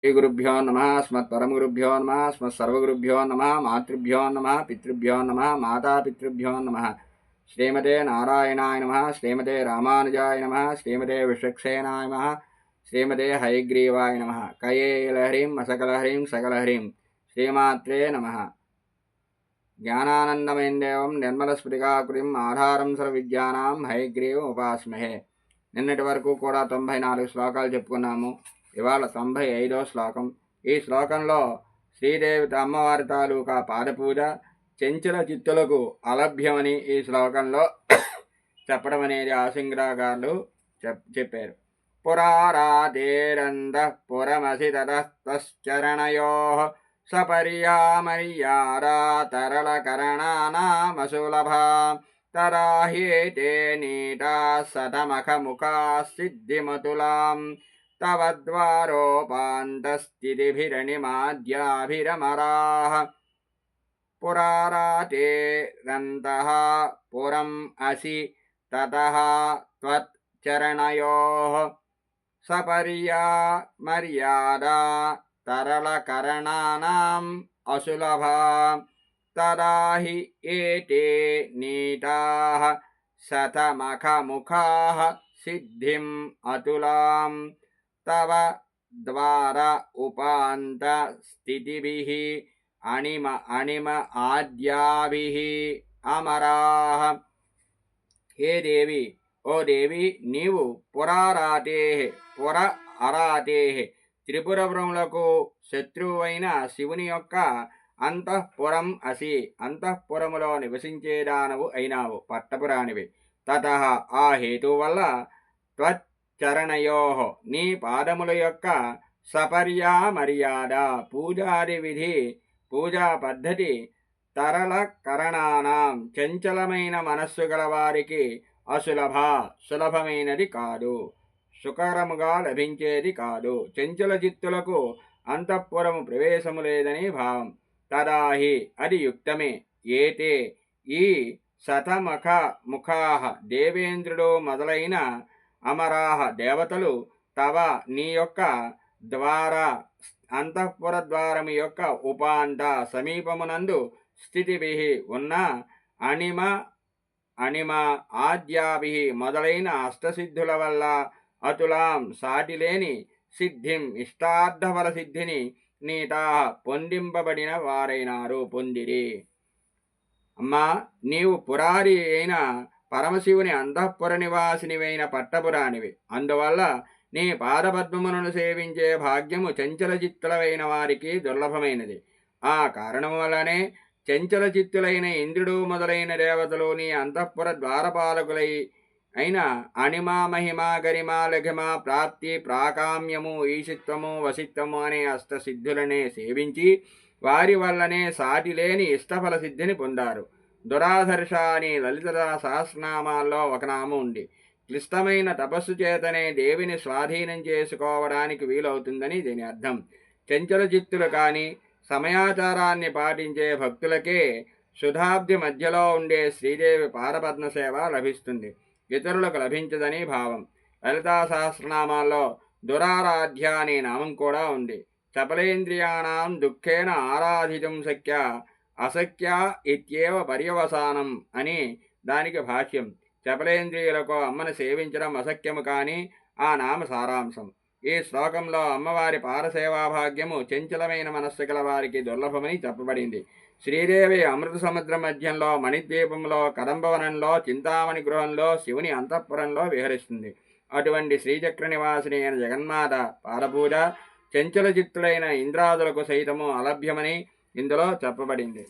श्रीगुरुभ्यो नमः अस्मत्परमगुरुभ्यो नमः अस्मत्सर्वगुरुभ्यो नमः मातृभ्यो नमः पितृभ्यो नमः मातापितृभ्यो नमः श्रीमते नारायणाय नमः श्रीमते रामानुजाय नमः श्रीमते विश्वक्सेनाय नमः श्रीमते हयग्रीवाय नमः कयेलहरीं असकलहरीं सकलहरीं श्रीमात्रे नमः ज्ञानानन्दमयं देवं निर्मलस्फटिकाकृतिम् आधारं सर्वविद्यानां हयग्रीवम् उपास्महे నిన్నటి వరకు కూడా 94 శ్లోకాలు చెప్పుకున్నాము. ఇవాళ 95వ శ్లోకం. ఈ శ్లోకంలో శ్రీదేవి అమ్మవారి తాలూకా పాదపూజ చెంచల చిత్తులకు అలభ్యమని ఈ శ్లోకంలో చెప్పడం అనేది ఆశంకరాకారులు చెప్పారు. పురారాధేరంద పురమసి తతశ్చరణయో సపర్యామర్యాదా తరళకరణానామసులభా తరాహ్యేతే నీతా సతమఖముఖా సిద్ధిమతులాం తవ ద్వారోపాంతస్థితిభిరణిమాద్యాభిరమరాః పురారాతేరంతః పురం అసి తతః త్వచ్చరణయోః సపర్యామర్యాదా తరళకరణానాం అసులభా తదాహి ఏతే నీతాః శతమఖముఖాః సిద్ధిం అతులాం తవ ద్వార ఉపాంత స్థితిభిః అణిమ ఆద్యాభిః అమరాః. హే దేవి, ఓ దేవి, నీవు పుర అరాతేః త్రిపురములకు శత్రువైన శివుని యొక్క అంతఃపురం అసి, అంతఃపురములో నివసించేదానవు అయినావు, పట్టపురానివి. తతః ఆ హేతు వల్ల త్వచ్చరణయో నీ పాదముల యొక్క సపర్యా మర్యాద పూజాది విధి పూజా పద్ధతి తరళకరణానాం చంచలమైన మనస్సు గలవారికి అసులభ సులభమైనది కాదు, సుకరముగా లభించేది కాదు. చంచల చిత్తులకు అంతఃపురము ప్రవేశము లేదని భావం. తదాహి అది యుక్తమే. ఏతే ఈ శతమఖ ముఖాః దేవేంద్రుడు మొదలైన అమరాః దేవతలు తవ నీ యొక్క ద్వార అంతఃపుర ద్వారము యొక్క ఉపాంత సమీపమునందు స్థితిభిః ఉన్న అణిమ ఆద్యాభిః మొదలైన అష్టసిద్ధుల వల్ల అతులాం సాటిలేని సిద్ధిం ఇష్టార్థఫల సిద్ధిని నీతా పొందింపబడిన వారైనారు, పొందిరి. అమ్మా, నీవు పురారి అయిన పరమశివుని అంతఃపుర నివాసినివైన పట్టపురానివి. అందువల్ల నీ పాదపద్మములను సేవించే భాగ్యము చంచల చిత్తులైన వారికి దుర్లభమైనది. ఆ కారణము వల్లనే చంచల చిత్తులైన ఇంద్రుడు మొదలైన దేవతలు నీ అంతఃపుర ద్వారపాలకులై అయిన అణిమ మహిమ గరిమ లఘిమ ప్రాప్తి ప్రాకామ్యము ఈశిత్వము వసిత్వము అనే అష్టసిద్ధులనే సేవించి వారి వల్లనే సాటిలేని ఇష్టఫల సిద్ధిని పొందారు. దురాధర్ష అని లలిత సహస్రనామాల్లో ఒక నామం ఉంది. క్లిష్టమైన తపస్సు చేతనే దేవిని స్వాధీనం చేసుకోవడానికి వీలవుతుందని దీని అర్థం. చంచల చిత్తులు కానీ సమయాచారాన్ని పాటించే భక్తులకే శుధాబ్ది మధ్యలో ఉండే శ్రీదేవి పాదపద్మ సేవ లభిస్తుంది, ఇతరులకు లభించదని భావం. లలితా సహస్రనామాల్లో దురారాధ్య అనే నామం కూడా ఉంది. చపలేంద్రియాణం దుఃఖేన ఆరాధితం శక్య అశక్య ఇత్యేవ పర్యవసానం అని దానికి భాష్యం. చపలేంద్రియులకు అమ్మను సేవించడం అశక్యము కానీ ఆ నామ సారాంశం. ఈ శ్లోకంలో అమ్మవారి పారసేవాభాగ్యము చంచలమైన మనస్సు గల వారికి దుర్లభమని చెప్పబడింది. శ్రీదేవి అమృత సముద్ర మధ్యంలో మణిద్వీపంలో కదంబవనంలో చింతామణి గృహంలో శివుని అంతఃపురంలో విహరిస్తుంది. అటువంటి శ్రీచక్ర నివాసిని అయిన జగన్మాత పాదపూజ చంచల చిత్తులైన ఇంద్రాదులకు సైతము అలభ్యమని ఇందులో చెప్పబడింది.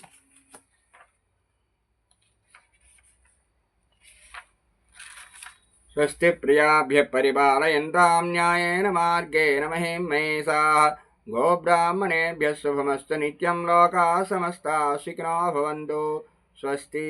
స్వస్తి ప్రియాభ్య పరిపాలయంతాం న్యాయేన మార్గేణ మహిం మహేశాః గోబ్రాహ్మణేభ్యः శుభమస్తు నిత్యం లోకాः సమస్తాः సుఖినో భవంతు. స్వస్తి.